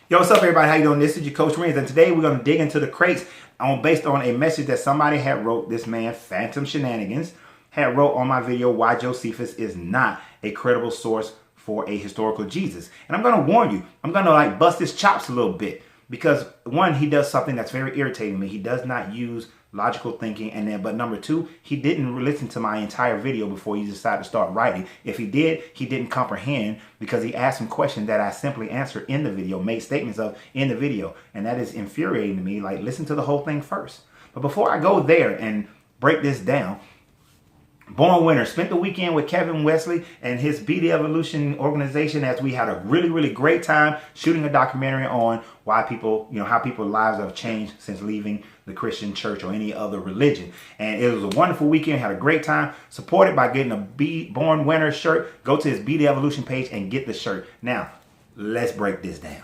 Yo, what's up, everybody? How you doing? This is your Coach Renz, and today we're going to dig into the crates based on a message that somebody had wrote. This man, Phantom Shenanigans, had wrote on my video why Josephus is not a credible source for a historical Jesus. And I'm going to warn you, I'm going to bust his chops a little bit because one, he does something that's very irritating to me. He does not use logical thinking, but number two, he didn't listen to my entire video before he decided to start writing. If he did, he didn't comprehend because he asked some questions that I simply answered in the video, made statements of in the video, and that is infuriating to me. Like, listen to the whole thing first. But before I go there and break this down, Born Winner spent the weekend with Kevin Wesley and his BD Evolution organization as we had a really great time shooting a documentary on why people, how people's lives have changed since leaving the Christian church or any other religion. And it was a wonderful weekend, had a great time, supported by getting a Born Winner shirt. Go to his BD Evolution page and get the shirt. Now, let's break this down.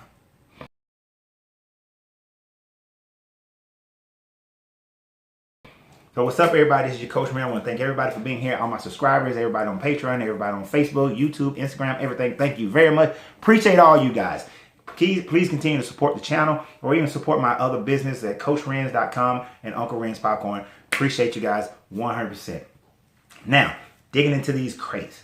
So what's up, everybody? This is your Coach Renz. I want to thank everybody for being here, all my subscribers, everybody on Patreon, everybody on Facebook, YouTube, Instagram, everything. Thank you very much. Appreciate all you guys. Please continue to support the channel or even support my other business at CoachRenz.com and Uncle Renz Popcorn. Appreciate you guys 100%. Now, digging into these crates.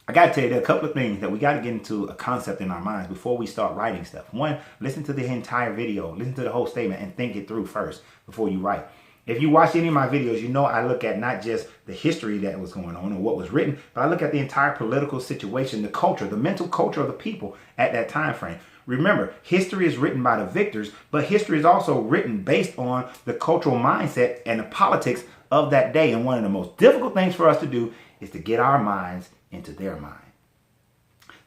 I got to tell you, there are a couple of things that we got to get into a concept in our minds before we start writing stuff. One, listen to the entire video, listen to the whole statement and think it through first before you write. If you watch any of my videos, you know I look at not just the history that was going on or what was written, but I look at the entire political situation, the culture, the mental culture of the people at that time frame. Remember, history is written by the victors, but history is also written based on the cultural mindset and the politics of that day. And one of the most difficult things for us to do is to get our minds into their mind,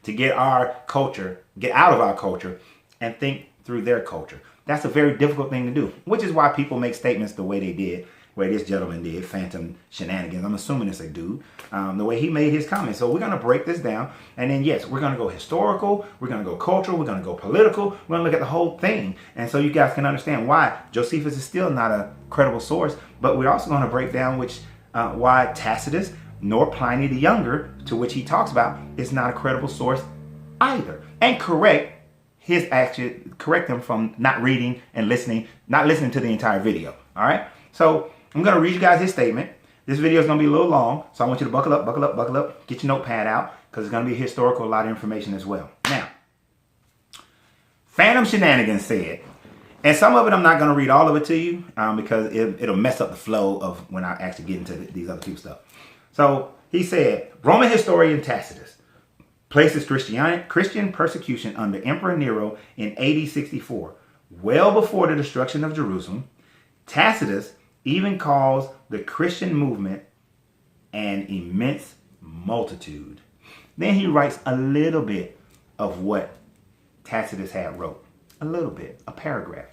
to get our culture, get out of our culture and think through their culture. That's a very difficult thing to do, which is why people make statements the way they did, where this gentleman did, Phantom Shenanigans. I'm assuming it's a dude, the way he made his comments. So we're going to break this down. And then, yes, we're going to go historical. We're going to go cultural. We're going to go political. We're going to look at the whole thing. And so you guys can understand why Josephus is still not a credible source. But we're also going to break down why Tacitus nor Pliny the Younger, to which he talks about, is not a credible source either. And correct them from not reading and not listening to the entire video. All right. So I'm going to read you guys his statement. This video is going to be a little long, so I want you to buckle up, get your notepad out, because it's going to be historical, a lot of information as well. Now, Phantom Shenanigans said, and some of it I'm not going to read all of it to you because it'll mess up the flow of when I actually get into these other people's stuff. So he said, Roman historian Tacitus places Christian persecution under Emperor Nero in AD 64, well before the destruction of Jerusalem. Tacitus even calls the Christian movement an immense multitude. Then he writes a little bit of what Tacitus had wrote. A little bit, a paragraph.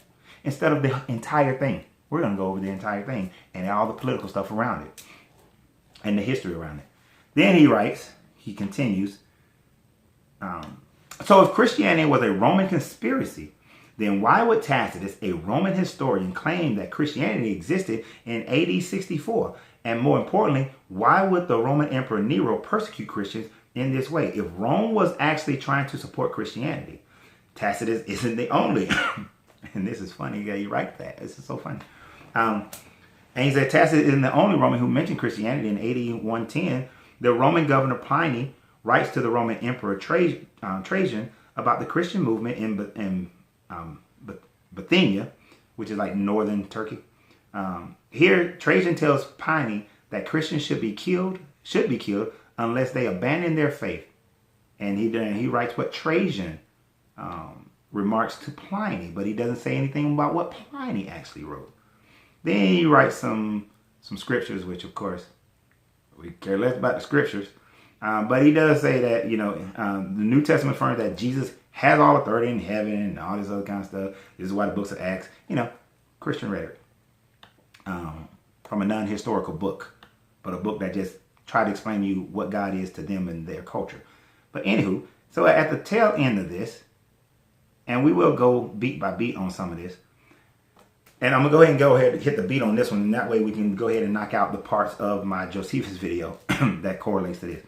Instead of the entire thing. We're going to go over the entire thing and all the political stuff around it and the history around it. Then he continues, so if Christianity was a Roman conspiracy, then why would Tacitus, a Roman historian, claim that Christianity existed in AD 64? And more importantly, why would the Roman Emperor Nero persecute Christians in this way? If Rome was actually trying to support Christianity, Tacitus isn't the only. And this is funny, yeah, you write that. This is so funny. And he said Tacitus isn't the only Roman who mentioned Christianity. In AD 110, the Roman governor Pliny writes to the Roman Emperor Trajan about the Christian movement in Bithynia, which is like northern Turkey. Here, Trajan tells Pliny that Christians should be killed unless they abandon their faith. And he writes what Trajan remarks to Pliny, but he doesn't say anything about what Pliny actually wrote. Then he writes some scriptures, which of course we care less about the scriptures. But he does say that, the New Testament affirms that Jesus has all authority in heaven and all this other kind of stuff. This is why the books of Acts, Christian rhetoric. From a non-historical book, but a book that just tried to explain to you what God is to them and their culture. But anywho, so at the tail end of this, and we will go beat by beat on some of this, and I'm going to go ahead and hit the beat on this one, and that way we can go ahead and knock out the parts of my Josephus video that correlates to this.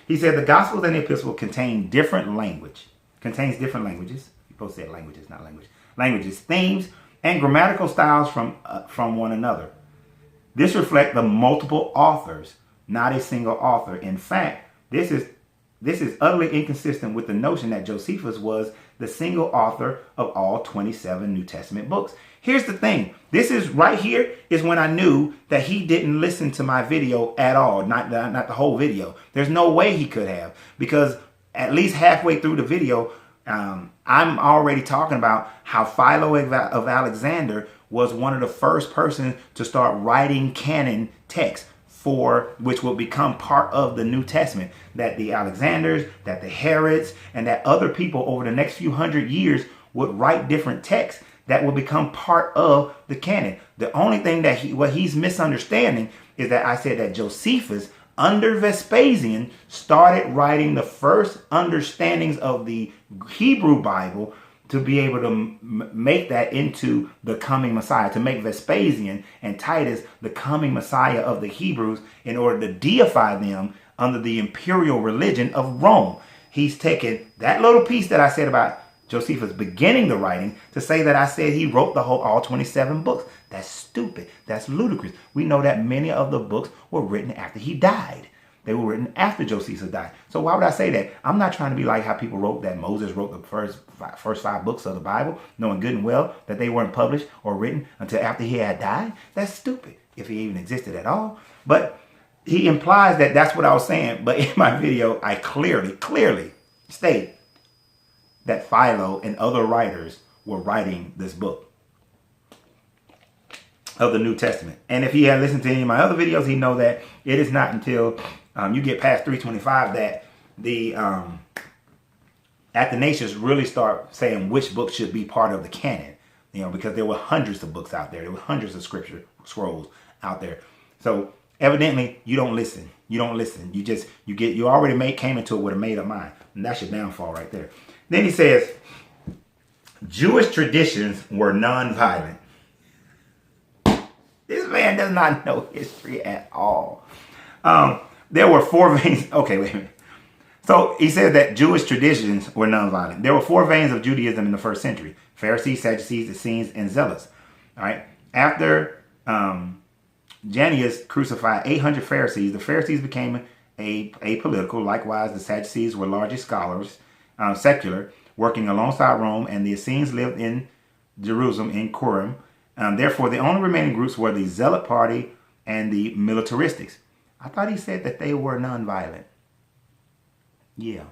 He said the Gospels and the Epistles contains different languages. You both said languages, not language. Languages, themes, and grammatical styles from one another. This reflects the multiple authors, not a single author. In fact, this is utterly inconsistent with the notion that Josephus was the single author of all 27 New Testament books. Here's the thing. This is right here is when I knew that he didn't listen to my video at all. Not the whole video. There's no way he could have, because at least halfway through the video, I'm already talking about how Philo of Alexander was one of the first persons to start writing canon texts for which will become part of the New Testament, that the Alexanders, that the Herods, and that other people over the next few hundred years would write different texts that will become part of the canon. The only thing that what he's misunderstanding is that I said that Josephus, under Vespasian, started writing the first understandings of the Hebrew Bible to be able to make that into the coming Messiah, to make Vespasian and Titus the coming Messiah of the Hebrews in order to deify them under the imperial religion of Rome. He's taken that little piece that I said about Josephus beginning the writing to say that I said he wrote all 27 books. That's stupid. That's ludicrous. We know that many of the books were written after he died. They were written after Josephus died. So why would I say that? I'm not trying to be like how people wrote that Moses wrote the first 5 books of the Bible, knowing good and well that they weren't published or written until after he had died. That's stupid, if he even existed at all. But he implies that that's what I was saying. But in my video, I clearly state that Philo and other writers were writing this book of the New Testament. And if he had listened to any of my other videos, he'd know that it is not until you get past 325 that the Athanasius really start saying which book should be part of the canon. Because there were hundreds of books out there. There were hundreds of scripture scrolls out there. So evidently you don't listen. You already came into it with a made up mind. And that's your downfall right there. Then he says, Jewish traditions were non-violent. This man does not know history at all. There were 4 veins. Okay, wait a minute. So he said that Jewish traditions were non-violent. There were 4 veins of Judaism in the first century: Pharisees, Sadducees, Essenes, and Zealots. All right. After Janneus crucified 800 Pharisees, the Pharisees became apolitical. Likewise, the Sadducees were largely scholars, secular, working alongside Rome, and the Essenes lived in Jerusalem in Quorum. Therefore, the only remaining groups were the Zealot party and the militaristics. I thought he said that they were nonviolent. Yeah.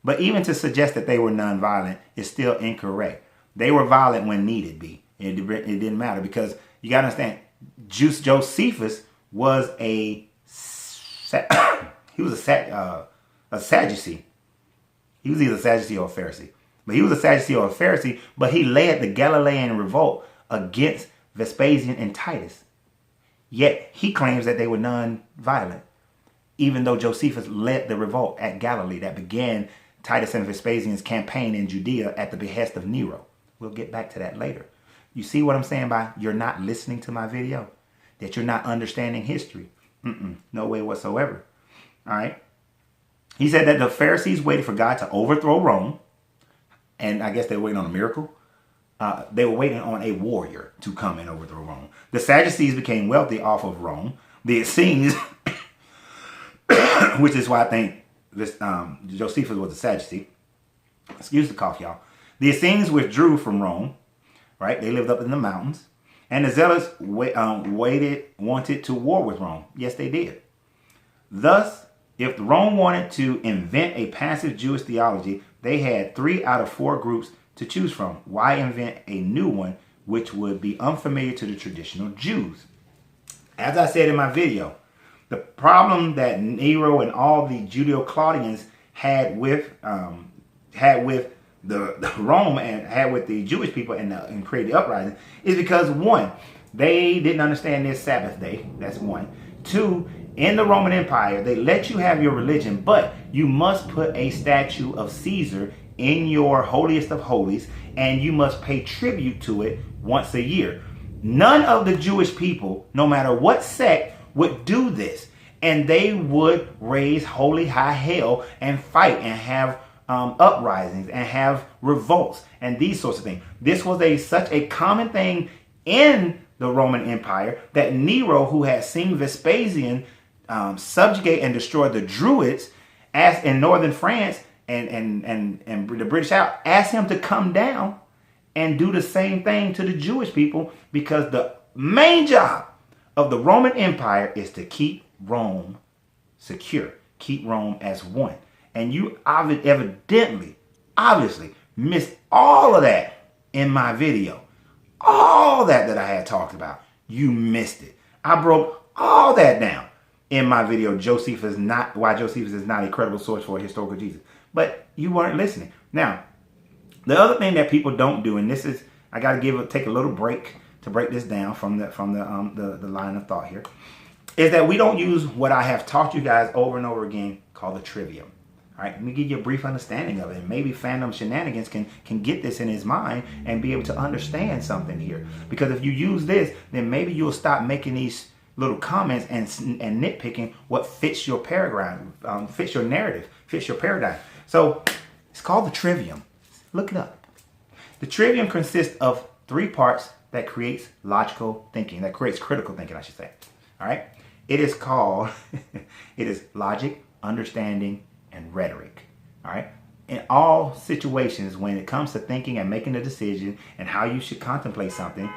But even to suggest that they were nonviolent is still incorrect. They were violent when needed be. It didn't matter, because you got to understand, Josephus was a Sadducee. He was either a Sadducee or a Pharisee. But he was a Sadducee or a Pharisee, but he led the Galilean revolt against Vespasian and Titus. Yet he claims that they were non-violent, even though Josephus led the revolt at Galilee that began Titus and Vespasian's campaign in Judea at the behest of Nero. We'll get back to that later. You see what I'm saying by you're not listening to my video? That you're not understanding history? No way whatsoever. All right. He said that the Pharisees waited for God to overthrow Rome. And I guess they were waiting on a miracle. They were waiting on a warrior to come and overthrow Rome. The Sadducees became wealthy off of Rome. The Essenes, which is why I think this Josephus was a Sadducee. Excuse the cough, y'all. The Essenes withdrew from Rome. Right? They lived up in the mountains. And the Zealots wanted to war with Rome. Yes, they did. Thus, if Rome wanted to invent a passive Jewish theology, they had 3 out of 4 groups to choose from. Why invent a new one which would be unfamiliar to the traditional Jews? As I said in my video, the problem that Nero and all the Judeo-Claudians had with the Rome and had with the Jewish people and created the uprising is because, 1, they didn't understand their Sabbath day. That's 1. 2, in the Roman Empire, they let you have your religion, but you must put a statue of Caesar in your holiest of holies, and you must pay tribute to it once a year. None of the Jewish people, no matter what sect, would do this. And they would raise holy high hell and fight and have uprisings and have revolts and these sorts of things. This was such a common thing in the Roman Empire that Nero, who had seen Vespasian subjugate and destroy the Druids as in northern France and the British out, asked him to come down and do the same thing to the Jewish people, because the main job of the Roman Empire is to keep Rome secure, keep Rome as one. And you obviously missed all of that in my video. All that I had talked about, you missed it. I broke all that down in my video, why Josephus is not a credible source for a historical Jesus. But you weren't listening. Now, the other thing that people don't do, and this is, I got to take a little break to break this down from the line of thought here, is that we don't use what I have taught you guys over and over again called the Trivium. All right, let me give you a brief understanding of it. And maybe Fandom Shenanigans can get this in his mind and be able to understand something here. Because if you use this, then maybe you'll stop making these little comments and nitpicking what fits your paradigm, fits your narrative, fits your paradigm. So it's called the Trivium. Look it up. The Trivium consists of 3 parts that creates logical thinking, that creates critical thinking, I should say. All right. It is called, it is logic, understanding, and rhetoric. All right. In all situations, when it comes to thinking and making a decision and how you should contemplate something,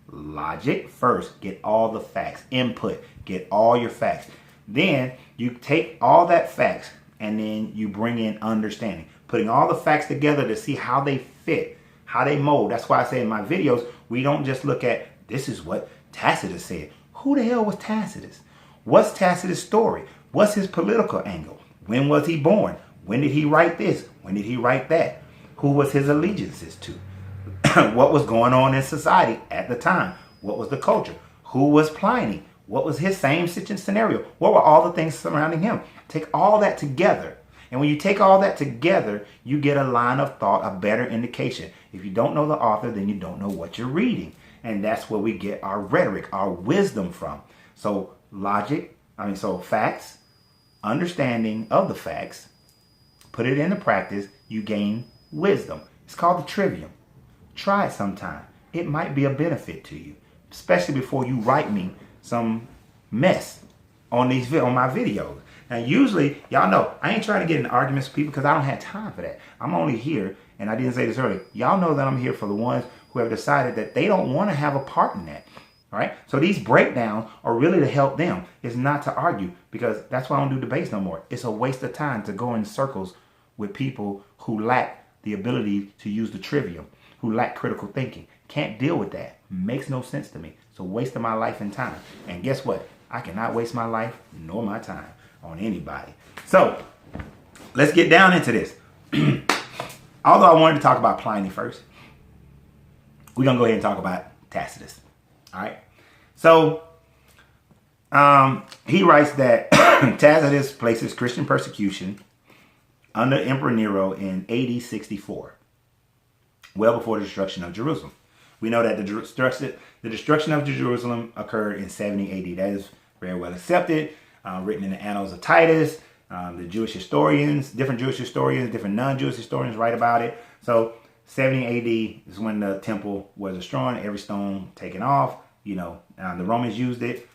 logic first, get all the facts, input, get all your facts. Then you take all that facts and then you bring in understanding, putting all the facts together to see how they fit, how they mold. That's why I say in my videos, we don't just look at, this is what Tacitus said. Who the hell was Tacitus? What's Tacitus' story? What's his political angle? When was he born? When did he write this? When did he write that? Who was his allegiances to? What was going on in society at the time? What was the culture? Who was Pliny? What was his same scenario? What were all the things surrounding him? Take all that together. And when you take all that together, you get a line of thought, a better indication. If you don't know the author, then you don't know what you're reading. And that's where we get our rhetoric, our wisdom from. So facts, understanding of the facts, put it into practice, you gain wisdom. It's called the Trivium. Try it sometime. It might be a benefit to you, especially before you write me some mess on my videos. Now, usually, y'all know, I ain't trying to get in arguments with people because I don't have time for that. I'm only here, and I didn't say this earlier, y'all know that I'm here for the ones who have decided that they don't want to have a part in that. All right? So these breakdowns are really to help them. It's not to argue, because that's why I don't do debates no more. It's a waste of time to go in circles with people who lack the ability to use the Trivium, who lack critical thinking. Can't deal with that. Makes no sense to me. It's a waste of my life and time. And guess what? I cannot waste my life nor my time on anybody. So let's get down into this. Although I wanted to talk about Pliny first, we're going to go ahead and talk about Tacitus. All right. So he writes that Tacitus places Christian persecution under Emperor Nero in AD 64, well before the destruction of Jerusalem. We know that the destruction of Jerusalem occurred in 70 AD. That is very well accepted, written in the Annals of Titus. The Jewish historians, different Jewish historians, different non-Jewish historians write about it. So 70 AD is when the temple was destroyed, every stone taken off. You know, the Romans used it,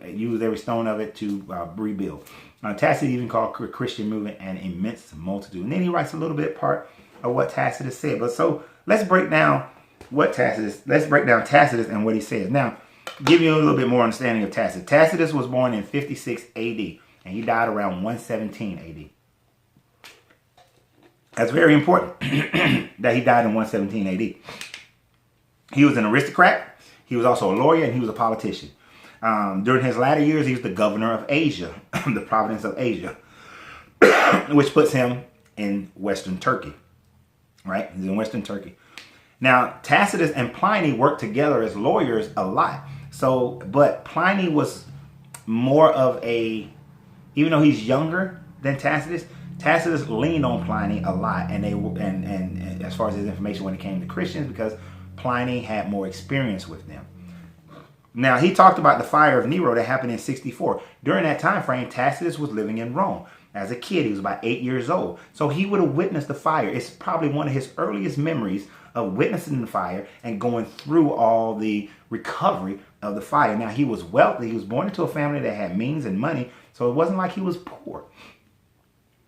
used every stone of it to rebuild. Tacitus even called Christian movement an immense multitude. And then he writes a little bit part of what Tacitus said. But so let's break down Tacitus and what he says. Now, give you a little bit more understanding of Tacitus. Tacitus was born in 56 AD. And he died around 117 AD. That's very important that he died in 117 AD. He was an aristocrat. He was also a lawyer, and he was a politician. During his latter years, he was the governor of Asia, the province of Asia, which puts him in Western Turkey. Right? He's in Western Turkey. Now, Tacitus and Pliny worked together as lawyers a lot. But Pliny was more of a, even though he's younger than Tacitus, Tacitus leaned on Pliny a lot, and as far as his information when it came to Christians, because Pliny had more experience with them. Now, he talked about the fire of Nero that happened in 64. During that time frame, Tacitus was living in Rome. As a kid, he was about 8 years old. So he would have witnessed the fire. It's probably one of his earliest memories of witnessing the fire and going through all the recovery of the fire. Now, he was wealthy. He was born into a family that had means and money, so it wasn't like he was poor.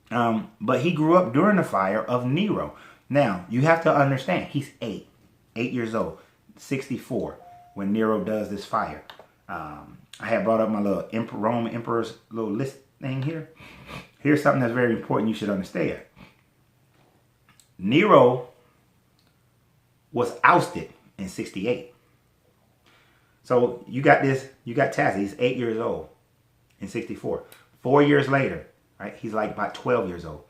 But he grew up during the fire of Nero. Now, you have to understand, he's 8 years old, 64, when Nero does this fire. I had brought up my little Roman emperor's little list thing here. Here's something that's very important you should understand. Nero was ousted in 68. So you got Tacitus, he's 8 years old in 64. 4 years later, right, he's like about 12 years old.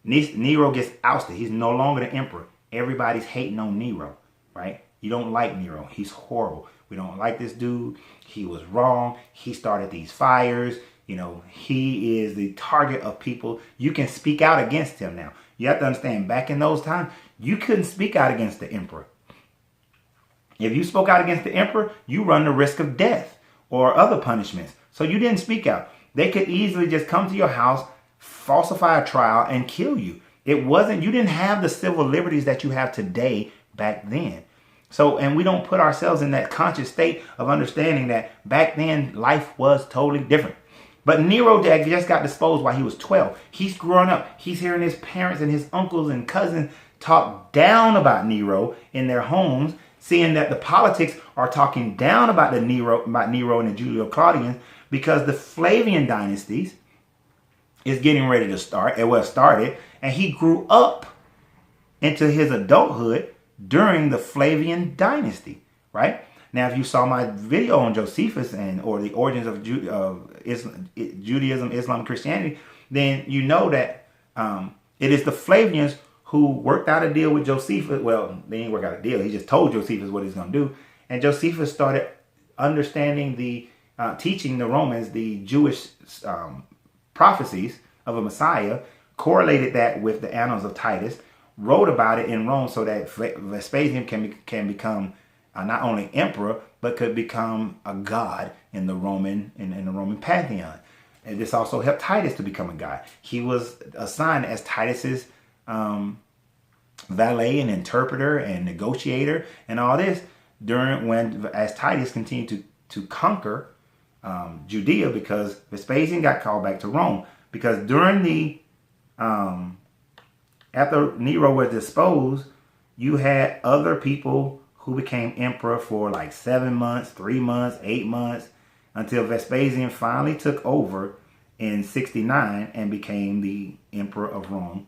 Nero gets ousted. He's no longer the emperor. Everybody's hating on Nero, right? You don't like Nero. He's horrible. We don't like this dude. He was wrong. He started these fires. You know, he is the target of people. You can speak out against him now. You have to understand, back in those times, you couldn't speak out against the emperor. If you spoke out against the emperor, you run the risk of death or other punishments. So you didn't speak out. They could easily just come to your house, falsify a trial, and kill you. You didn't have the civil liberties that you have today back then. So, and we don't put ourselves in that conscious state of understanding that back then life was totally different. But Nero just got disposed while he was 12. He's growing up. He's hearing his parents and his uncles and cousins talk down about Nero in their homes, seeing that the politics are talking down about Nero and the Julio-Claudians, because the Flavian dynasties is getting ready to start. It was started, and he grew up into his adulthood during the Flavian dynasty, right? Now, if you saw my video on Josephus or the origins of Judaism, Islam, Christianity, then you know that it is the Flavians who worked out a deal with Josephus. Well, they didn't work out a deal. He just told Josephus what he's going to do. And Josephus started understanding teaching the Romans the Jewish prophecies of a Messiah, correlated that with the annals of Titus, wrote about it in Rome so that Vespasian can become not only emperor, but could become a god in the Roman pantheon. And this also helped Titus to become a god. He was assigned as Titus's valet and interpreter and negotiator and all this as Titus continued to conquer Judea, because Vespasian got called back to Rome. Because during after Nero was disposed, you had other people who became emperor for like 7 months, 3 months, 8 months, until Vespasian finally took over in 69 and became the emperor of Rome,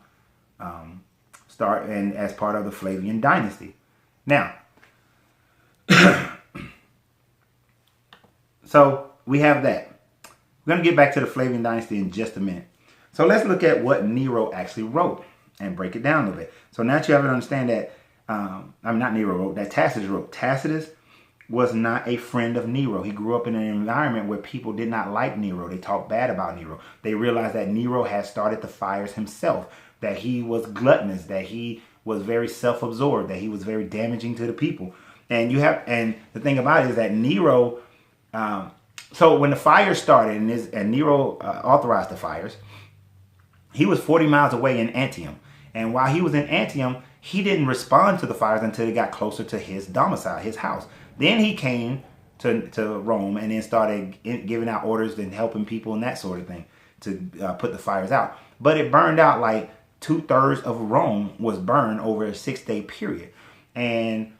and as part of the Flavian dynasty. Now, so we have that. We're going to get back to the Flavian dynasty in just a minute. So let's look at what Nero actually wrote and break it down a little bit. So now you have to understand that not Nero wrote, that Tacitus wrote. Tacitus was not a friend of Nero. He grew up in an environment where people did not like Nero. They talked bad about Nero. They realized that Nero had started the fires himself, that he was gluttonous, that he was very self-absorbed, that he was very damaging to the people. And the thing about it is that Nero, so when the fire started and Nero authorized the fires, he was 40 miles away in Antium. And while he was in Antium, he didn't respond to the fires until he got closer to his domicile, his house. Then he came to Rome and then started giving out orders and helping people and that sort of thing to put the fires out. But it burned out like 2/3 of Rome was burned over a 6-day period. And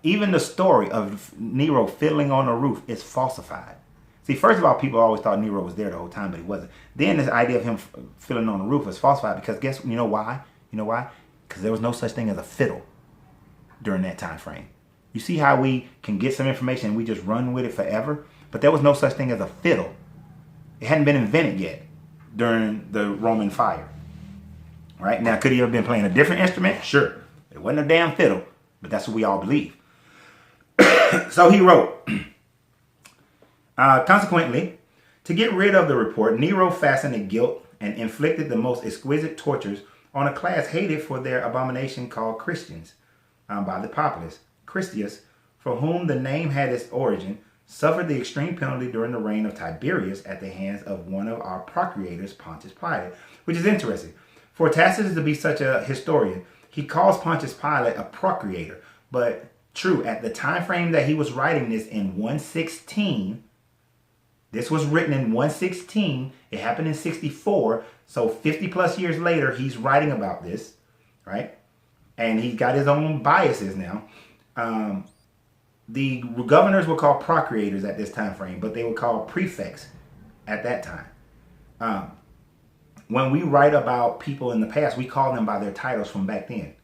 even the story of Nero fiddling on the roof is falsified. See, first of all, people always thought Nero was there the whole time, but he wasn't. Then this idea of him fiddling on the roof was falsified because you know why? You know why? Because there was no such thing as a fiddle during that time frame. You see how we can get some information and we just run with it forever? But there was no such thing as a fiddle. It hadn't been invented yet during the Roman fire. Right? Now, could he have been playing a different instrument? Sure. It wasn't a damn fiddle, but that's what we all believe. So he wrote, consequently, to get rid of the report, Nero fastened a guilt and inflicted the most exquisite tortures on a class hated for their abomination called Christians by the populace. Christius, for whom the name had its origin, suffered the extreme penalty during the reign of Tiberius at the hands of one of our procurators, Pontius Pilate, which is interesting. For Tacitus to be such a historian, he calls Pontius Pilate a procurator. But true, at the time frame that he was writing this in 116, this was written in 116, it happened in 64, so 50 plus years later, he's writing about this, right? And he's got his own biases now. The governors were called procurators at this time frame, but they were called prefects at that time. When we write about people in the past, we call them by their titles from back then.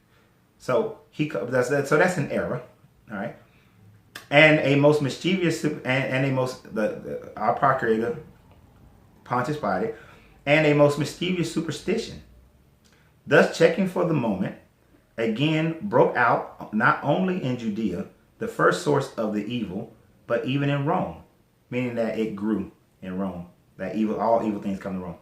So that's an error, all right. And a most mischievous our procurator Pontius Pilate, and a most mischievous superstition, thus checking for the moment, again broke out not only in Judea, the first source of the evil, but even in Rome, meaning that it grew in Rome. That all evil things come to Rome,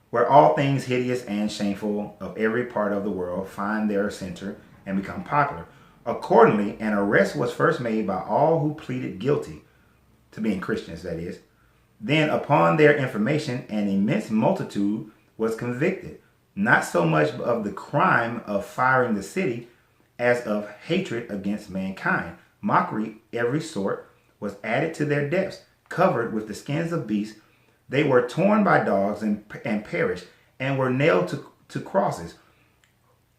where all things hideous and shameful of every part of the world find their center and become popular. Accordingly, an arrest was first made by all who pleaded guilty to being Christians, that is. Then, upon their information, an immense multitude was convicted, not so much of the crime of firing the city as of hatred against mankind. Mockery every sort was added to their depths, covered with the skins of beasts. They were torn by dogs and perished, and were nailed to crosses,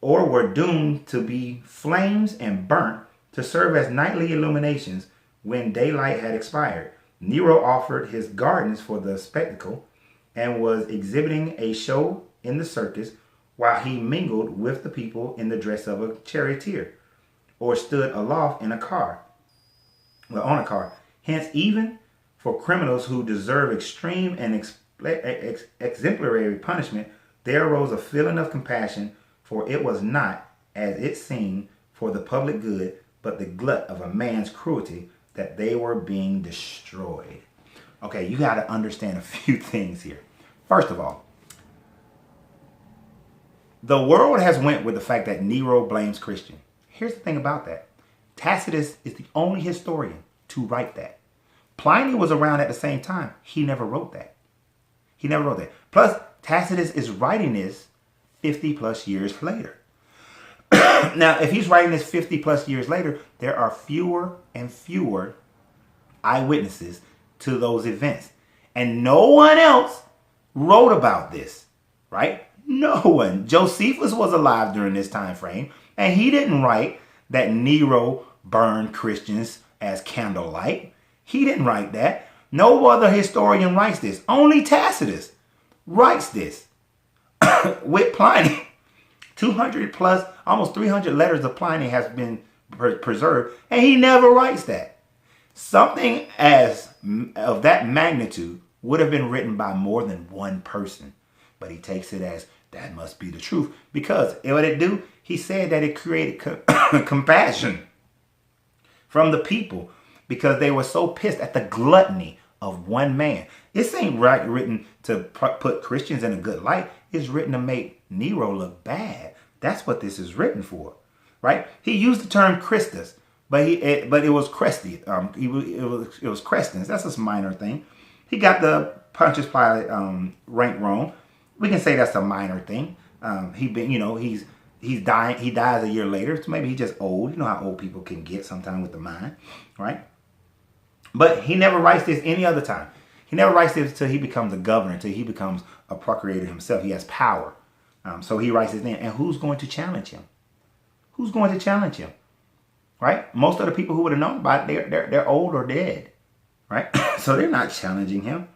or were doomed to be flames and burnt to serve as nightly illuminations when daylight had expired. Nero offered his gardens for the spectacle and was exhibiting a show in the circus while he mingled with the people in the dress of a charioteer or stood aloft in a car, on a car. Hence, even for criminals who deserve extreme and exemplary punishment, there arose a feeling of compassion, for it was not, as it seemed, for the public good, but the glut of a man's cruelty that they were being destroyed. Okay, you got to understand a few things here. First of all, the world has went with the fact that Nero blames Christian. Here's the thing about that. Tacitus is the only historian to write that. Pliny was around at the same time. He never wrote that. He never wrote that. Plus, Tacitus is writing this 50 plus years later. Now, if he's writing this 50 plus years later, there are fewer and fewer eyewitnesses to those events. And no one else wrote about this, right? No one. Josephus was alive during this time frame, and he didn't write that Nero burned Christians as candlelight. He didn't write that. No other historian writes this. Only Tacitus writes this with Pliny. 200 plus, almost 300 letters of Pliny has been preserved, and he never writes that. Something of that magnitude would have been written by more than one person, but he takes it as that must be the truth, because what it do? He said that it created compassion from the people because they were so pissed at the gluttony of one man. This ain't written to put Christians in a good light. It's written to make Nero look bad. That's what this is written for, right? He used the term Christus, but it was Cresty. It was Crestins. That's a minor thing. He got the Pontius Pilate rank wrong. We can say that's a minor thing. He's dying. He dies a year later, so maybe he's just old. You know how old people can get sometimes with the mind, right? But he never writes this any other time. He never writes this until he becomes a governor, until he becomes a procurator himself. He has power. So he writes his name. And who's going to challenge him? Who's going to challenge him? Right? Most of the people who would have known about it, they're old or dead. Right? So they're not challenging him.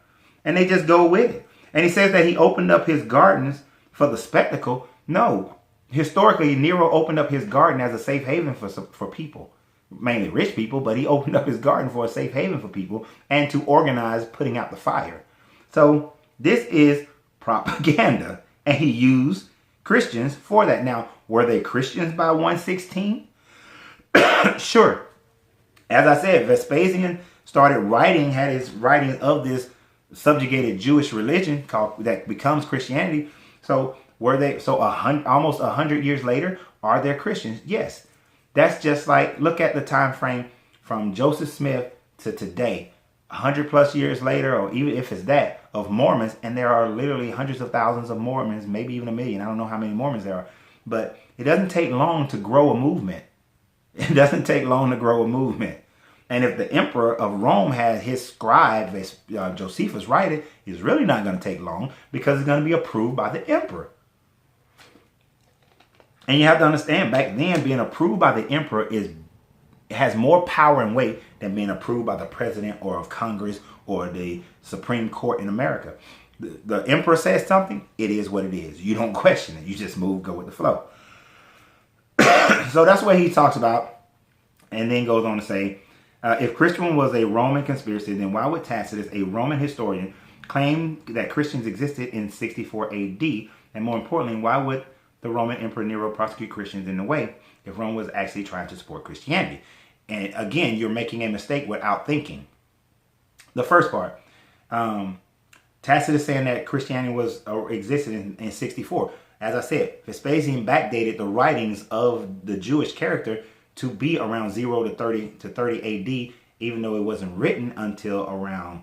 And they just go with it. And he says that he opened up his gardens for the spectacle. No. Historically, Nero opened up his garden as a safe haven for people. Mainly rich people, but he opened up his garden for a safe haven for people and to organize putting out the fire. So this is propaganda, and he used Christians for that. Now, were they Christians by 116? Sure. As I said, Vespasian had his writings of this subjugated Jewish religion that becomes Christianity. So were they? So almost 100 years later, are there Christians? Yes. That's just like, look at the time frame from Joseph Smith to today, 100 plus years later, or even if it's that, of Mormons, and there are literally hundreds of thousands of Mormons, maybe even a million. I don't know how many Mormons there are, but it doesn't take long to grow a movement. It doesn't take long to grow a movement. And if the emperor of Rome had his scribe, Josephus, write it, it's really not going to take long because it's going to be approved by the emperor. And you have to understand, back then, being approved by the emperor has more power and weight than being approved by the president or of Congress or the Supreme Court in America. The emperor says something, it is what it is. You don't question it. You just go with the flow. So that's what he talks about, and then goes on to say, if Christian was a Roman conspiracy, then why would Tacitus, a Roman historian, claim that Christians existed in 64 AD? And more importantly, why would the Roman Emperor Nero prosecute Christians in the way if Rome was actually trying to support Christianity? And again, you're making a mistake without thinking. The first part, Tacitus saying that Christianity existed in 64. As I said, Vespasian backdated the writings of the Jewish character to be around 0 to 30 AD, even though it wasn't written until around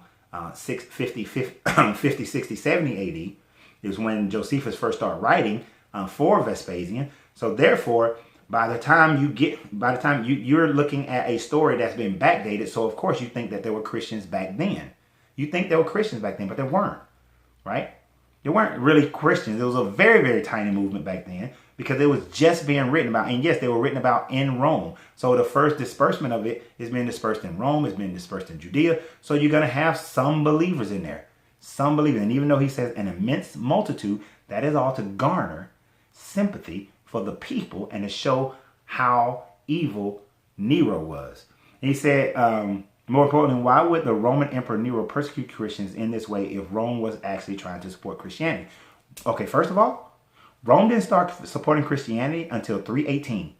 50, 60, 70 AD. Is when Josephus first started writing for Vespasian. So therefore, by the time you're looking at a story that's been backdated, so of course you think that there were Christians back then. You think there were Christians back then, but there weren't, right? There weren't really Christians. It was a very, very tiny movement back then because it was just being written about. And yes, they were written about in Rome. So the first disbursement of it is being dispersed in Rome. It's being dispersed in Judea. So you're going to have some believers in there. Some believers. And even though he says an immense multitude, that is all to garner sympathy for the people and to show how evil Nero was. And he said, more importantly, why would the Roman Emperor Nero persecute Christians in this way if Rome was actually trying to support Christianity? Okay, first of all, Rome didn't start supporting Christianity until 318.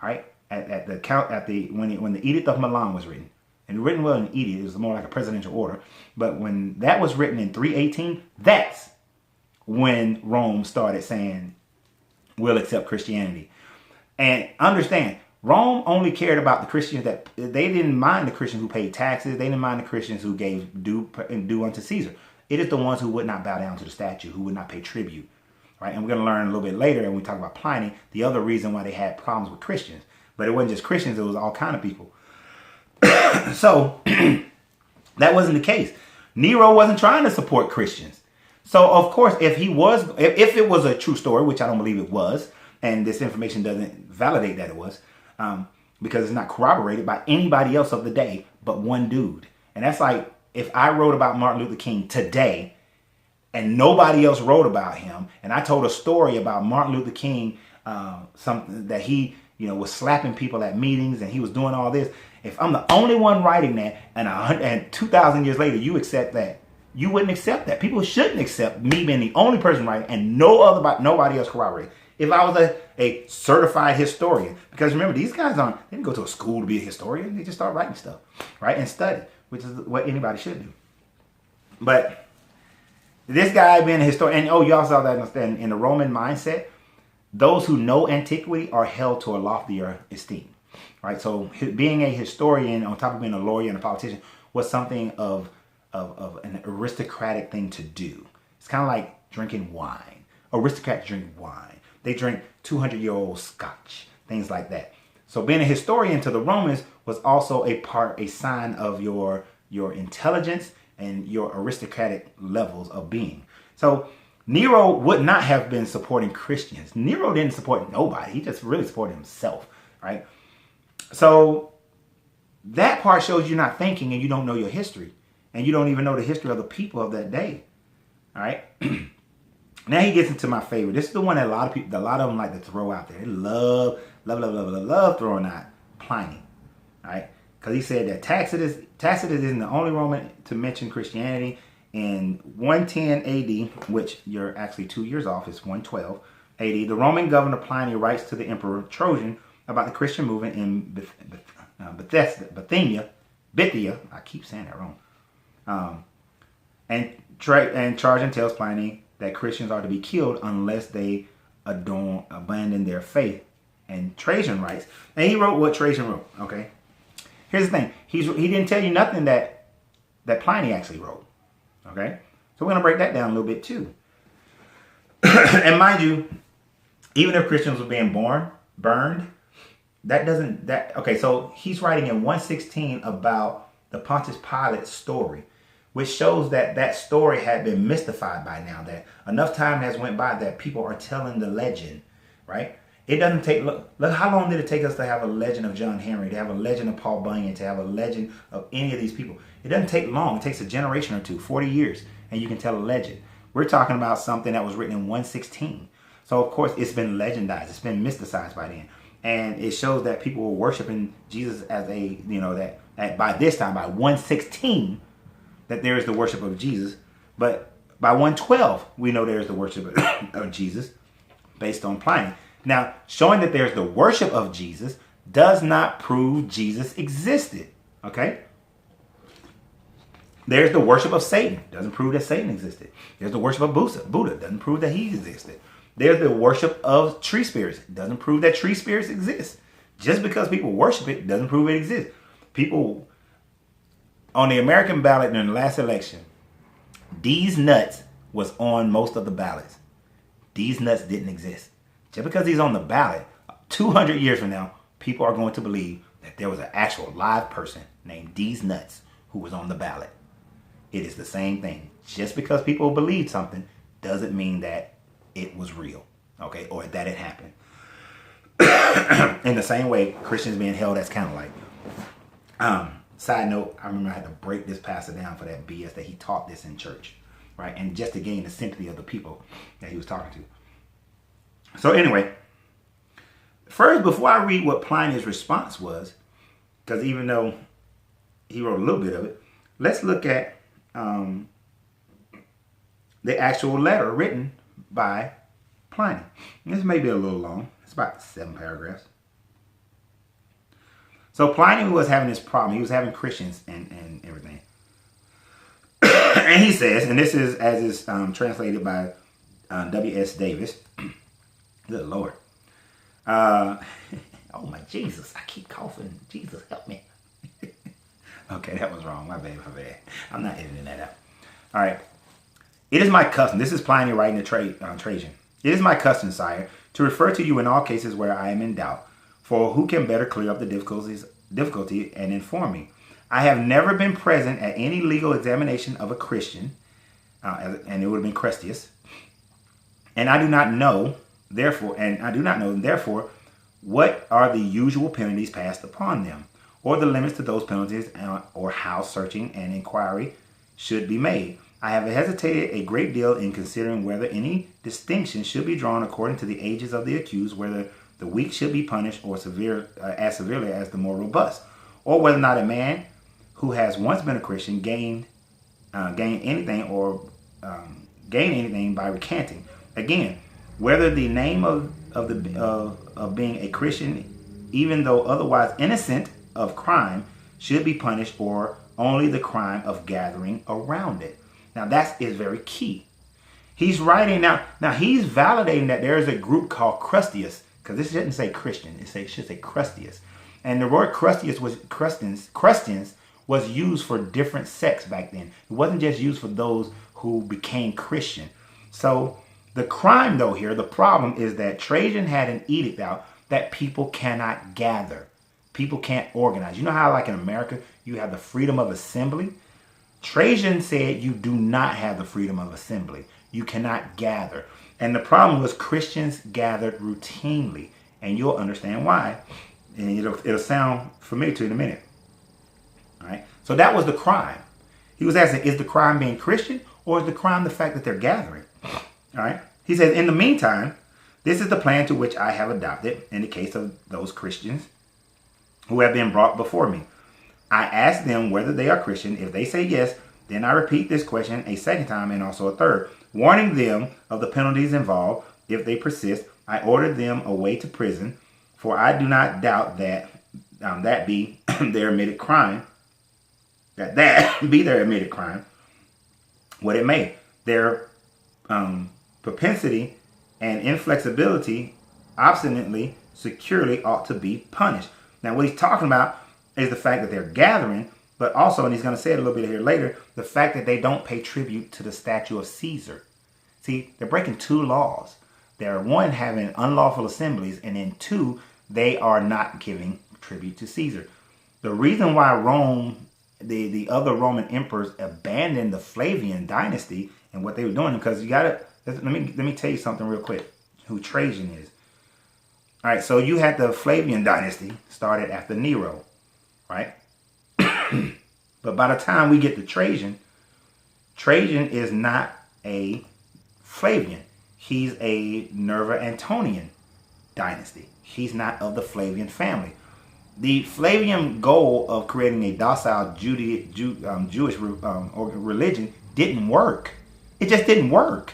All right, when the Edict of Milan was written, and written well an edict, it was more like a presidential order. But when that was written in 318, that's when Rome started saying, "We'll accept Christianity." And understand, Rome only cared about the Christians they didn't mind the Christians who paid taxes. They didn't mind the Christians who gave due unto Caesar. It is the ones who would not bow down to the statue, who would not pay tribute, right? And we're going to learn a little bit later, when we talk about Pliny, the other reason why they had problems with Christians. But it wasn't just Christians; it was all kind of people. So that wasn't the case. Nero wasn't trying to support Christians. So of course, if it was a true story, which I don't believe it was, and this information doesn't validate that it was. Because it's not corroborated by anybody else of the day but one dude. And that's like if I wrote about Martin Luther King today and nobody else wrote about him, and I told a story about Martin Luther King, something that he was slapping people at meetings and he was doing all this. If I'm the only one writing that and 2,000 years later you accept that, you wouldn't accept that. People shouldn't accept me being the only person writing and nobody else corroborating. If I was a certified historian, because remember, these guys they didn't go to a school to be a historian. They just start writing stuff, right? And study, which is what anybody should do. But this guy being a historian, and you also saw that in the Roman mindset, those who know antiquity are held to a loftier esteem, right? So being a historian on top of being a lawyer and a politician was something of an aristocratic thing to do. It's kind of like drinking wine. Aristocrats drink wine. They drink 200-year-old scotch, things like that. So being a historian to the Romans was also a sign of your intelligence and your aristocratic levels of being. So Nero would not have been supporting Christians. Nero didn't support nobody. He just really supported himself, right? So that part shows you're not thinking and you don't know your history. And you don't even know the history of the people of that day, all right? Now he gets into my favorite. This is the one that a lot of them like to throw out there. They love throwing out Pliny, right? Because he said that Tacitus isn't the only Roman to mention Christianity. In 110 AD, which you're actually 2 years off, it's 112 AD, the Roman governor Pliny writes to the Emperor Trojan about the Christian movement in Bithynia. I keep saying that wrong. And Trajan tells Pliny that Christians are to be killed unless they abandon their faith. And Trajan writes, and he wrote what Trajan wrote, okay? Here's the thing. He didn't tell you nothing that Pliny actually wrote. Okay? So we're going to break that down a little bit too. And mind you, even if Christians were being burned, okay, so he's writing in 116 about the Pontius Pilate story, which shows that story had been mystified by now, that enough time has went by that people are telling the legend, right? It doesn't take, look how long did it take us to have a legend of John Henry, to have a legend of Paul Bunyan, to have a legend of any of these people. It doesn't take long. It takes a generation or two, 40 years, and you can tell a legend. We're talking about something that was written in 116. So, of course, it's been legendized. It's been mysticized by then. And it shows that people were worshiping Jesus as a, that by this time, by 116, that there is the worship of Jesus. But by 112, we know there is the worship of Jesus based on Pliny. Now, showing that there's the worship of Jesus does not prove Jesus existed. Okay? There's the worship of Satan. Doesn't prove that Satan existed. There's the worship of Buddha. Doesn't prove that he existed. There's the worship of tree spirits. Doesn't prove that tree spirits exist. Just because people worship it doesn't prove it exists. People on the American ballot during the last election, these nuts was on most of the ballots. These nuts didn't exist. Just because he's on the ballot, 200 years from now, people are going to believe that there was an actual live person named These Nuts who was on the ballot. It is the same thing. Just because people believe something doesn't mean that it was real, okay, or that it happened. In the same way, Christians being held as kind of like, side note, I remember I had to break this pastor down for that BS that he taught this in church, right? And just to gain the sympathy of the people that he was talking to. So anyway, first, before I read what Pliny's response was, because even though he wrote a little bit of it, let's look at the actual letter written by Pliny. This may be a little long. It's about 7 paragraphs. So Pliny was having this problem. He was having Christians and everything. And he says, and this is as is translated by W.S. Davis. Good Lord. Oh my Jesus. I keep coughing. Jesus, help me. Okay, that was wrong. My bad. I'm not editing that out. All right. It is my custom. This is Pliny writing to Trajan. It is my custom, sire, to refer to you in all cases where I am in doubt. For who can better clear up the difficulty and inform me? I have never been present at any legal examination of a Christian, and it would have been Crestius. And I do not know, therefore, what are the usual penalties passed upon them, or the limits to those penalties, or how searching and inquiry should be made. I have hesitated a great deal in considering whether any distinction should be drawn according to the ages of the accused, whether the weak should be punished or as severely as the more robust, or whether or not a man who has once been a Christian gain anything by recanting. Again, whether the name of being a Christian, even though otherwise innocent of crime, should be punished, or only the crime of gathering around it. Now that is very key. He's writing now he's validating that there is a group called Crestius, because this shouldn't say Christian, it should say Crestius. And the word Crestius was Christians was used for different sects back then. It wasn't just used for those who became Christian. So the crime though here, the problem is that Trajan had an edict out that people cannot gather. People can't organize. You know how like in America you have the freedom of assembly? Trajan said you do not have the freedom of assembly. You cannot gather. And the problem was Christians gathered routinely. And you'll understand why. And it'll sound familiar to you in a minute. All right. So that was the crime. He was asking, is the crime being Christian, or is the crime the fact that they're gathering? All right. He says, in the meantime, this is the plan to which I have adopted in the case of those Christians who have been brought before me. I ask them whether they are Christian. If they say yes, then I repeat this question a second time and also a third, warning them of the penalties involved. If they persist, I order them away to prison, for I do not doubt that that be their admitted crime. That be their admitted crime. What it may, their propensity and inflexibility, obstinately, securely ought to be punished. Now, what he's talking about is the fact that they're gathering, but also, and he's going to say it a little bit here later, the fact that they don't pay tribute to the statue of Caesar. See, they're breaking two laws. They're, one, having unlawful assemblies, and then two, they are not giving tribute to Caesar. The reason why Rome, the other Roman emperors abandoned the Flavian dynasty and what they were doing, because you got to, let me tell you something real quick, who Trajan is. All right, so you had the Flavian dynasty started after Nero, right? But by the time we get to Trajan, Trajan is not a Flavian. He's a Nerva-Antonian dynasty. He's not of the Flavian family. The Flavian goal of creating a docile Jewish religion didn't work. It just didn't work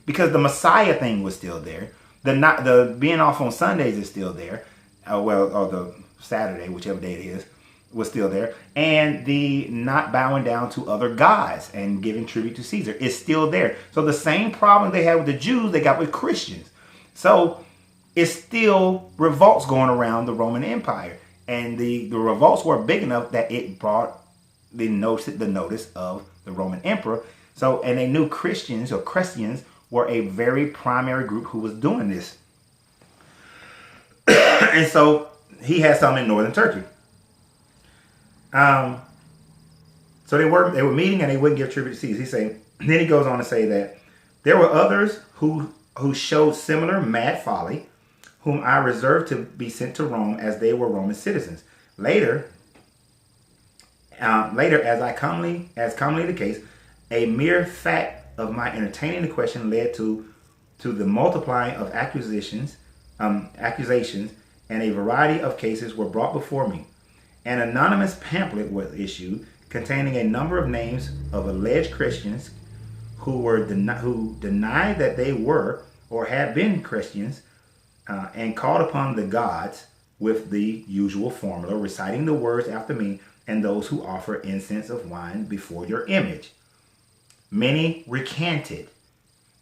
because the Messiah thing was still there. The being off on Sundays is still there. Or the Saturday, whichever day it is, was still there. And the not bowing down to other gods and giving tribute to Caesar is still there. So the same problem they had with the Jews, they got with Christians. So it's still revolts going around the Roman Empire. And the revolts were big enough that it brought the notice of the Roman emperor. So, and they knew Christians or Christians were a very primary group who was doing this. And so he had some in northern Turkey. So they were meeting and they wouldn't give tribute to Caesar. Then he goes on to say that there were others who showed similar mad folly, whom I reserved to be sent to Rome as they were Roman citizens. Later, as commonly the case, a mere fact of my entertaining the question led to the multiplying of accusations, and a variety of cases were brought before me. An anonymous pamphlet was issued containing a number of names of alleged Christians who denied that they were or had been Christians, and called upon the gods with the usual formula, reciting the words after me, and those who offer incense of wine before your image. Many recanted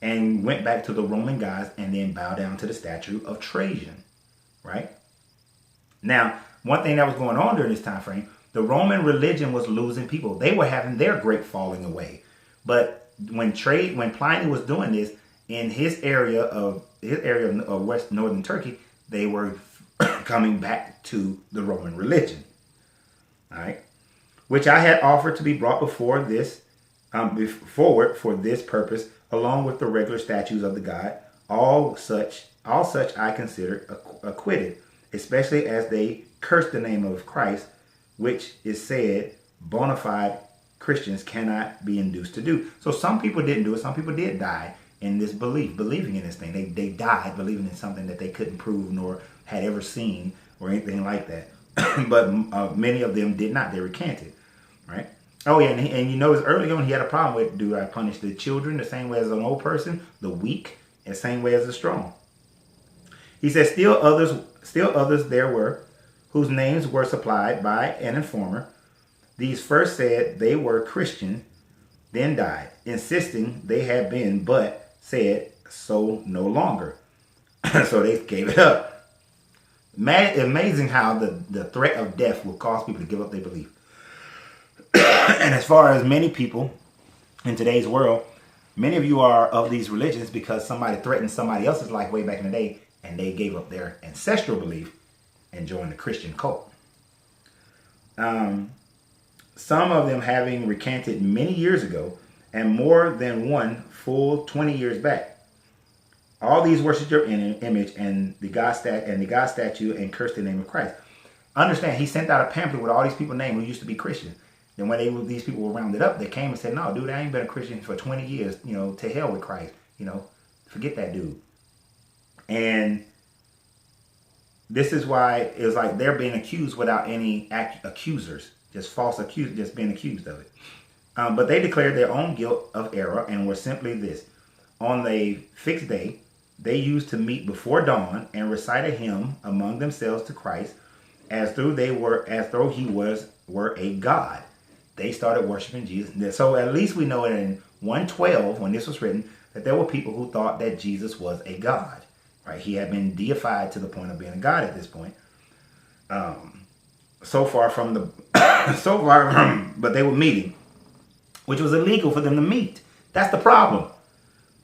and went back to the Roman gods and then bowed down to the statue of Trajan, right? Now, one thing that was going on during this time frame, the Roman religion was losing people. They were having their great falling away. But when Pliny was doing this in his area of west northern Turkey, they were coming back to the Roman religion. All right, which I had offered to be brought before this forward for this purpose, along with the regular statues of the god. All such I considered acquitted, especially as they cursed the name of Christ, which is said bona fide Christians cannot be induced to do. So some people didn't do it. Some people did die in this believing in this thing. They died believing in something that they couldn't prove nor had ever seen or anything like that. But many of them did not. They recanted, right? Oh yeah, and you notice early on he had a problem with, do I punish the children the same way as an old person, the weak, the same way as the strong? He says, still others there were, whose names were supplied by an informer. These first said they were Christian, then died, insisting they had been, but said so no longer. So they gave it up. Amazing how the threat of death will cause people to give up their belief. And as far as many people in today's world, many of you are of these religions because somebody threatened somebody else's life way back in the day and they gave up their ancestral belief and joined the Christian cult. Some of them having recanted many years ago and more than one full 20 years back. All these worship your image and the God statue and curse the name of Christ. Understand, he sent out a pamphlet with all these people named who used to be Christian. Then when these people were rounded up, they came and said, no, dude, I ain't been a Christian for 20 years. To hell with Christ. Forget that dude. And this is why it was like they're being accused without any accusers. Just false accused, just being accused of it. But they declared their own guilt of error and were simply this. On the fixed day, they used to meet before dawn and recite a hymn among themselves to Christ, as though he were a god. They started worshiping Jesus. So at least we know in 112, when this was written, that there were people who thought that Jesus was a god. Right? He had been deified to the point of being a god at this point. so far from the so far from, but they were meeting, which was illegal for them to meet. That's the problem.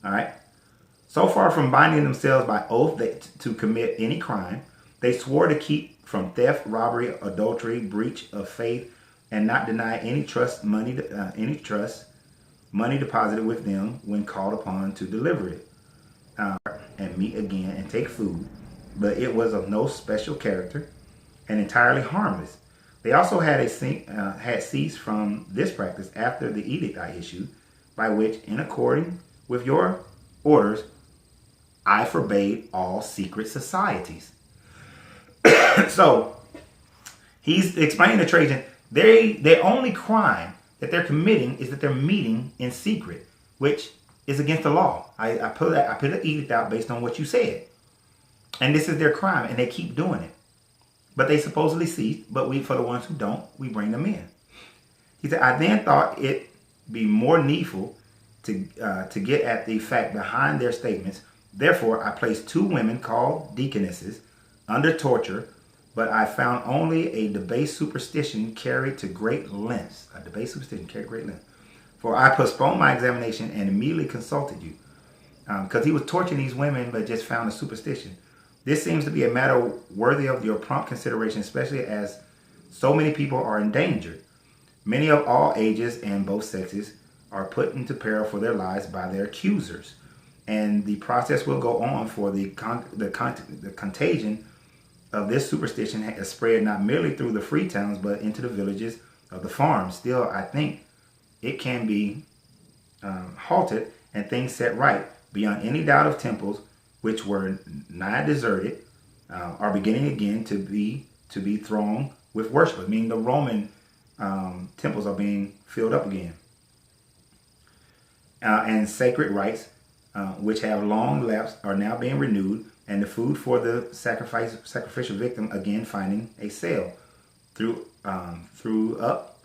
All right. So far from binding themselves by oath to commit any crime, they swore to keep from theft, robbery, adultery, breach of faith, and not deny any money deposited with them when called upon to deliver it, and meet again and take food. But it was of no special character and entirely harmless. They also had ceased from this practice after the edict I issued, by which, in according with your orders, I forbade all secret societies. So he's explaining to Trajan, their only crime that they're committing is that they're meeting in secret, which is against the law. I put an edict out based on what you said, and this is their crime, and they keep doing it. But they supposedly ceased. But for the ones who don't, we bring them in. He said, I then thought it be more needful to get at the fact behind their statements. Therefore, I placed 2 women called deaconesses under torture, but I found only a debased superstition carried to great lengths. A debased superstition carried to great lengths. For I postponed my examination and immediately consulted you. Because he was torturing these women, but just found a superstition. This seems to be a matter worthy of your prompt consideration, especially as so many people are endangered. Many of all ages and both sexes are put into peril for their lives by their accusers. And the process will go on, for the contagion of this superstition has spread not merely through the free towns, but into the villages of the farms. Still, I think it can be halted and things set right. Beyond any doubt of temples, which were nigh deserted, are beginning again to be thronged with worshipers, meaning the Roman temples are being filled up again. And sacred rites, which have long lapsed, are now being renewed, and the food for the sacrificial victim again finding a sale. Throughout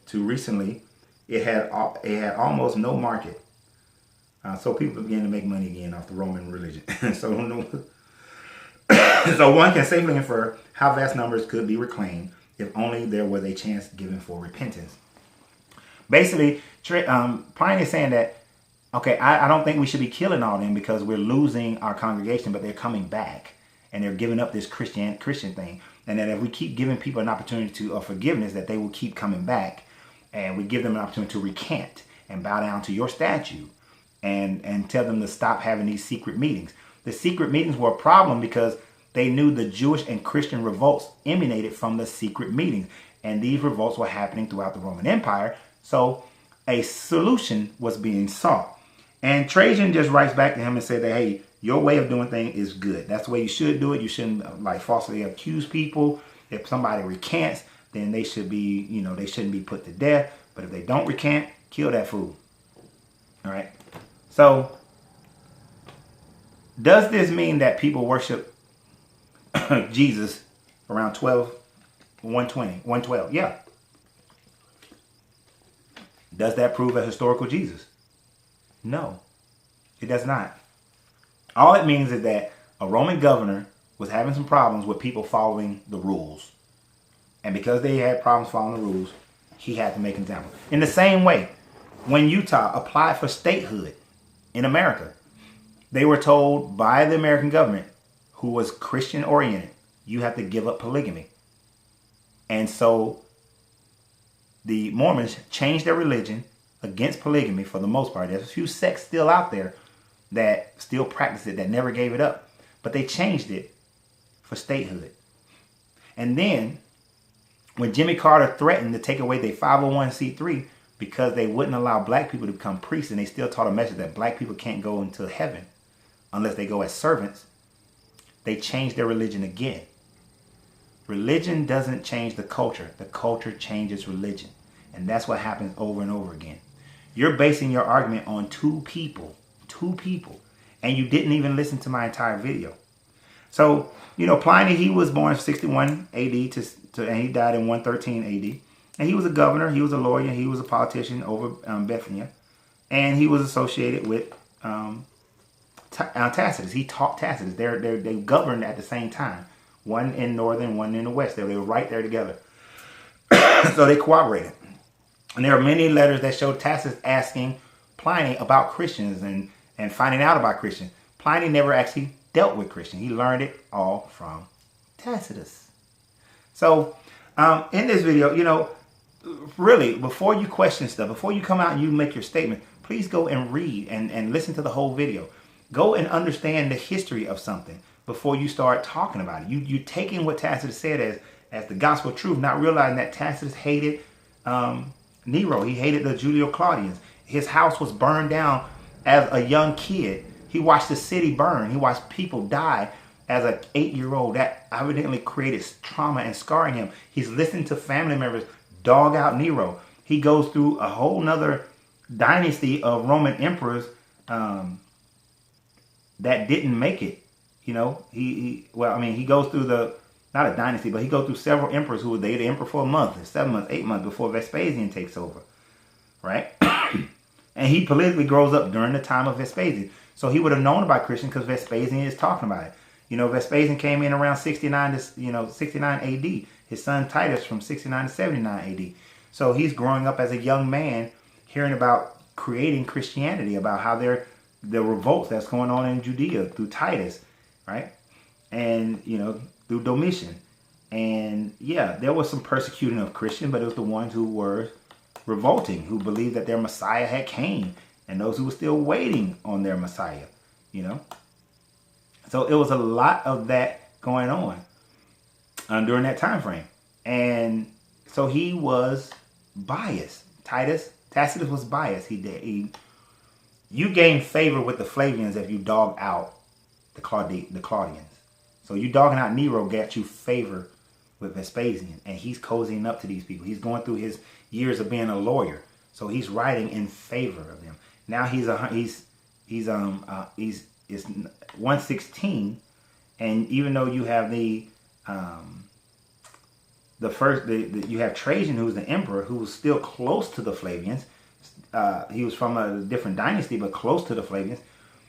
to recently, it had almost no market. So people began to make money again off the Roman religion. So one can safely infer how vast numbers could be reclaimed if only there was a chance given for repentance. Basically, Pliny is saying that, okay, I don't think we should be killing all them because we're losing our congregation, but they're coming back and they're giving up this Christian thing. And that if we keep giving people an opportunity of forgiveness, that they will keep coming back, and we give them an opportunity to recant and bow down to your statue. And tell them to stop having these secret meetings. The secret meetings were a problem because they knew the Jewish and Christian revolts emanated from the secret meetings. And these revolts were happening throughout the Roman Empire. So a solution was being sought. And Trajan just writes back to him and said that, hey, your way of doing things is good. That's the way you should do it. You shouldn't falsely accuse people. If somebody recants, then they should be, they shouldn't be put to death. But if they don't recant, kill that fool. All right. So, does this mean that people worship Jesus around 112? Yeah. Does that prove a historical Jesus? No, it does not. All it means is that a Roman governor was having some problems with people following the rules. And because they had problems following the rules, he had to make an example. In the same way, when Utah applied for statehood in America, they were told by the American government, who was Christian oriented, you have to give up polygamy. And so the Mormons changed their religion against polygamy for the most part. There's a few sects still out there that still practice it, that never gave it up. But they changed it for statehood. And then when Jimmy Carter threatened to take away their 501c3 because they wouldn't allow black people to become priests, and they still taught a message that black people can't go into heaven unless they go as servants, they changed their religion again. Religion doesn't change the culture. The culture changes religion. And that's what happens over and over again. You're basing your argument on two people, and you didn't even listen to my entire video. So, Pliny, he was born in 61 AD and he died in 113 AD. And he was a governor, he was a lawyer, he was a politician over Bithynia. And he was associated with Tacitus. He taught Tacitus. They governed at the same time One in northern, one in the west. They were right there together. So they cooperated. And there are many letters that show Tacitus asking Pliny about Christians and finding out about Christians. Pliny never actually dealt with Christians. He learned it all from Tacitus. So in this video, you know, really, before you question stuff, before you come out and you make your statement, please go and read and listen to the whole video. Go and understand the history of something before you start talking about it. You're taking what Tacitus said as the gospel truth, not realizing that Tacitus hated Nero. He hated the Julio-Claudians. His house was burned down as a young kid. He watched the city burn. He watched people die as an 8-year-old. That evidently created trauma and scarring him. He's listened to family members dog out Nero. He goes through a whole nother dynasty of Roman emperors that didn't make it. You know, he goes through not a dynasty, but he goes through several emperors who were the emperor for a month, 7 months, 8 months before Vespasian takes over, right? And he politically grows up during the time of Vespasian. So he would have known about Christians because Vespasian is talking about it. You know, Vespasian came in around 69 AD. His son Titus from 69 to 79 AD. So he's growing up as a young man, hearing about creating Christianity, about how the revolts that's going on in Judea through Titus, right? And, you know, through Domitian. And yeah, there was some persecuting of Christians, but it was the ones who were revolting, who believed that their Messiah had came, and those who were still waiting on their Messiah, you know. So it was a lot of that going on during that time frame. And so he was biased. Tacitus was biased. You gain favor with the Flavians if you dog out the Claudians. So you dogging out Nero got you favor with Vespasian, and he's cozying up to these people. He's going through his years of being a lawyer, so he's writing in favor of them. Now he's 116, and even though you have you have Trajan, who's the emperor, who was still close to the Flavians. He was from a different dynasty, but close to the Flavians.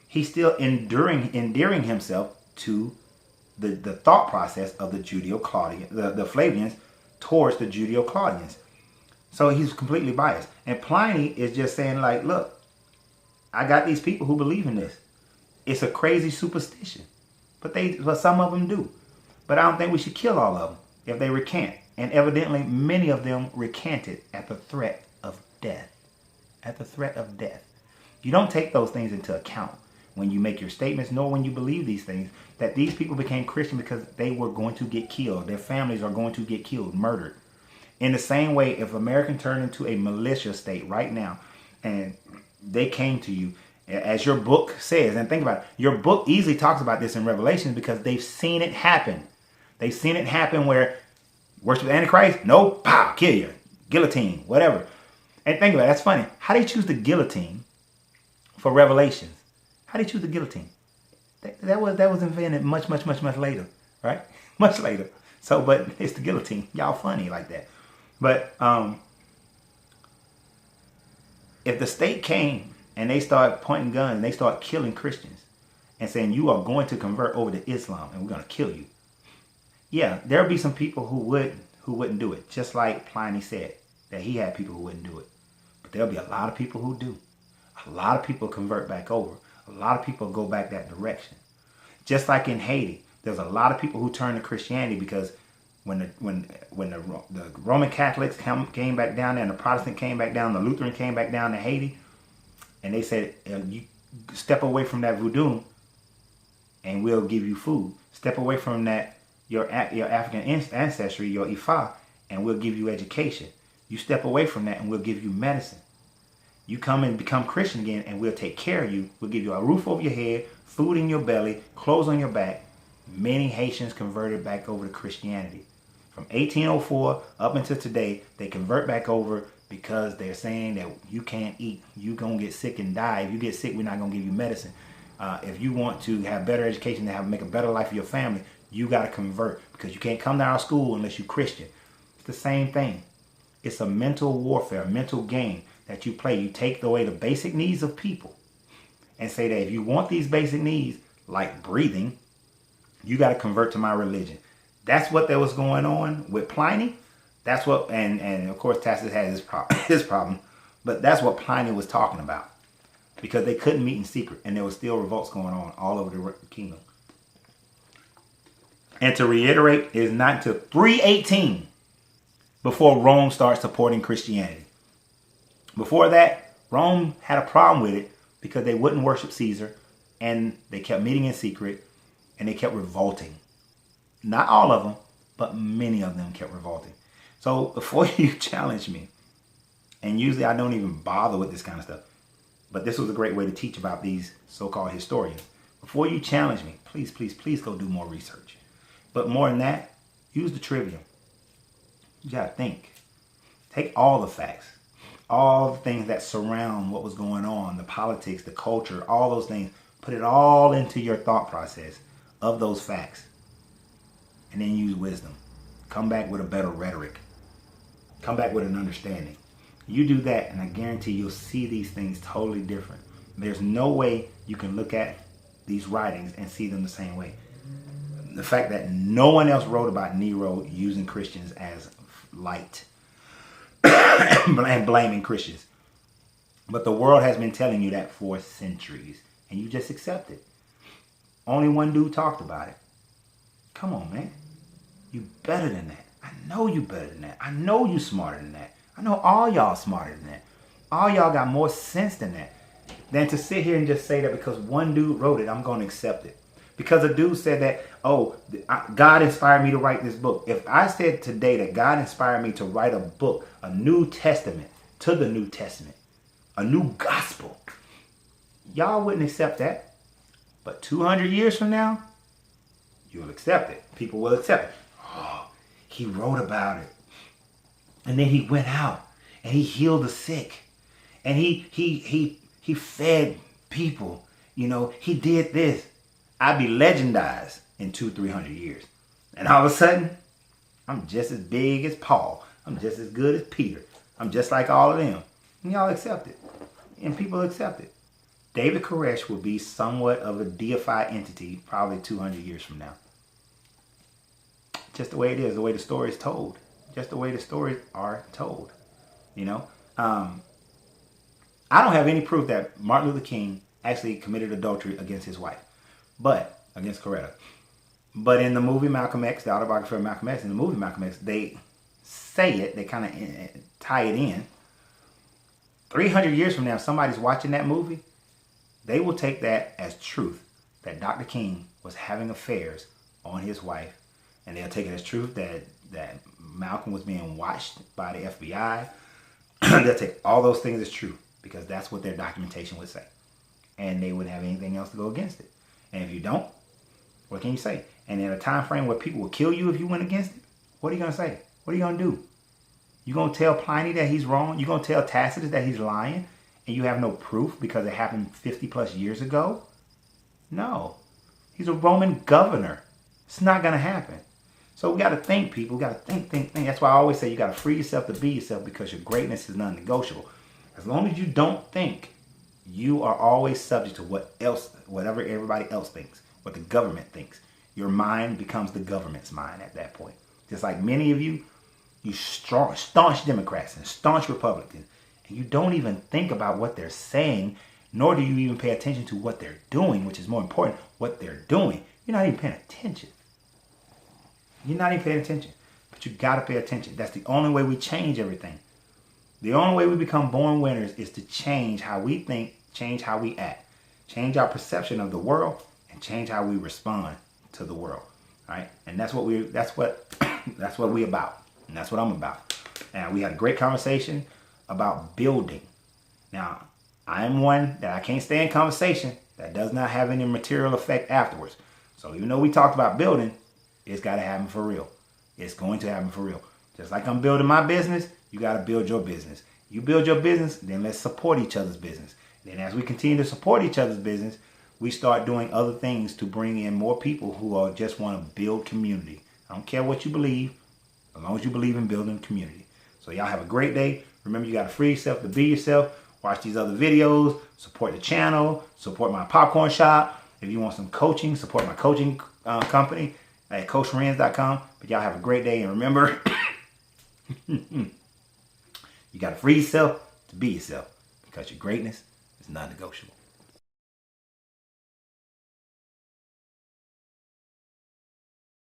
He's still endearing himself to the thought process of the Judeo-Claudian, the Flavians towards the Judeo-Claudians. So he's completely biased. And Pliny is just saying, like, look, I got these people who believe in this. It's a crazy superstition, but some of them do. But I don't think we should kill all of them if they recant. And evidently, many of them recanted at the threat of death. At the threat of death. You don't take those things into account when you make your statements, nor when you believe these things, that these people became Christian because they were going to get killed. Their families are going to get killed, murdered. In the same way, if America turned into a militia state right now, and they came to you, as your book says, and think about it, your book easily talks about this in Revelation because they've seen it happen. They've seen it happen where worship the Antichrist? No, pow, kill you, guillotine, whatever. And think about it, that's funny. How do you choose the guillotine for Revelations? How do you choose the guillotine? That was invented much later, right? Much later. So, but it's the guillotine. Y'all funny like that. But if the state came and they start pointing guns and they start killing Christians and saying you are going to convert over to Islam and we're going to kill you, yeah, there'll be some people who wouldn't do it. Just like Pliny said that he had people who wouldn't do it, but there'll be a lot of people who do. A lot of people convert back over. A lot of people go back that direction. Just like in Haiti, there's a lot of people who turn to Christianity because when the Roman Catholics came back down there and the Protestant came back down, the Lutheran came back down to Haiti, and they said, you step away from that voodoo and we'll give you food. Step away from that, your African ancestry, your Ifa, and we'll give you education. You step away from that and we'll give you medicine. You come and become Christian again and we'll take care of you. We'll give you a roof over your head, food in your belly, clothes on your back. Many Haitians converted back over to Christianity. From 1804 up until today, they convert back over because they're saying that you can't eat. You're going to get sick and die. If you get sick, we're not going to give you medicine. If you want to have better education, to make a better life for your family, you got to convert because you can't come to our school unless you're Christian. It's the same thing. It's a mental warfare, a mental game that you play. You take away the basic needs of people and say that if you want these basic needs, like breathing, you got to convert to my religion. That's what that was going on with Pliny. That's what, and of course Tacitus had his problem, but that's what Pliny was talking about, because they couldn't meet in secret, and there was still revolts going on all over the kingdom. And to reiterate, it is not until 318 before Rome starts supporting Christianity. Before that, Rome had a problem with it because they wouldn't worship Caesar, and they kept meeting in secret, and they kept revolting. Not all of them, but many of them kept revolting. So before you challenge me, and usually I don't even bother with this kind of stuff, but this was a great way to teach about these so-called historians. Before you challenge me, please, please, please go do more research. But more than that, use the Trivium. You gotta think. Take all the facts, all the things that surround what was going on, the politics, the culture, all those things. Put it all into your thought process of those facts. And then use wisdom. Come back with a better rhetoric. Come back with an understanding. You do that, and I guarantee you'll see these things totally different. There's no way you can look at these writings and see them the same way. The fact that no one else wrote about Nero using Christians as light and blaming Christians. But the world has been telling you that for centuries, and you just accept it. Only one dude talked about it. Come on, man. You better than that. I know you better than that. I know you smarter than that. I know all y'all smarter than that. All y'all got more sense than that. Than to sit here and just say that because one dude wrote it, I'm going to accept it. Because a dude said that, oh, God inspired me to write this book. If I said today that God inspired me to write a book, a New Testament to the New Testament, a new gospel, y'all wouldn't accept that. But 200 years from now, you'll accept it. People will accept it. Oh, he wrote about it. And then he went out and he healed the sick. And he fed people. You know, he did this. I'd be legendized in 200-300 years. And all of a sudden, I'm just as big as Paul. I'm just as good as Peter. I'm just like all of them. And y'all accept it. And people accept it. David Koresh will be somewhat of a deified entity probably 200 years from now. Just the way it is, the way the story is told. Just the way the stories are told. You know? I don't have any proof that Martin Luther King actually committed adultery against his wife. But, against Coretta. But in the movie Malcolm X, the autobiography of Malcolm X, in the movie Malcolm X, they say it, they kind of tie it in. 300 years from now, if somebody's watching that movie, they will take that as truth, that Dr. King was having affairs on his wife. And they'll take it as truth that Malcolm was being watched by the FBI. They'll take all those things as true, because that's what their documentation would say. And they wouldn't have anything else to go against it. And if you don't, what can you say? And in a time frame where people will kill you if you went against it, what are you going to say? What are you going to do? You going to tell Pliny that he's wrong? You going to tell Tacitus that he's lying? And you have no proof because it happened 50 plus years ago? No. He's a Roman governor. It's not going to happen. So we got to think, people. We got to think. That's why I always say you got to free yourself to be yourself, because your greatness is non-negotiable. As long as you don't think, you are always subject to whatever everybody else thinks, what the government thinks. Your mind becomes the government's mind at that point. Just like many of you staunch Democrats and staunch Republicans, and you don't even think about what they're saying, nor do you even pay attention to what they're doing, which is more important, what they're doing. You're not even paying attention. You're not even paying attention. But you got to pay attention. That's the only way we change everything. The only way we become born winners is to change how we think, change how we act, change our perception of the world, and change how we respond to the world. All right? And that's what we about. And that's what I'm about. And we had a great conversation about building. Now, I'm one that I can't stay in conversation that does not have any material effect afterwards. So even though we talked about building, it's got to happen for real. It's going to happen for real. Just like I'm building my business, you got to build your business. You build your business, then let's support each other's business. Then as we continue to support each other's business, we start doing other things to bring in more people who just want to build community. I don't care what you believe, as long as you believe in building community. So y'all have a great day. Remember, you got to free yourself to be yourself. Watch these other videos. Support the channel. Support my popcorn shop. If you want some coaching, support my coaching company. at CoachRenz.com. But y'all have a great day. And remember, you got to free yourself to be yourself because your greatness is non-negotiable.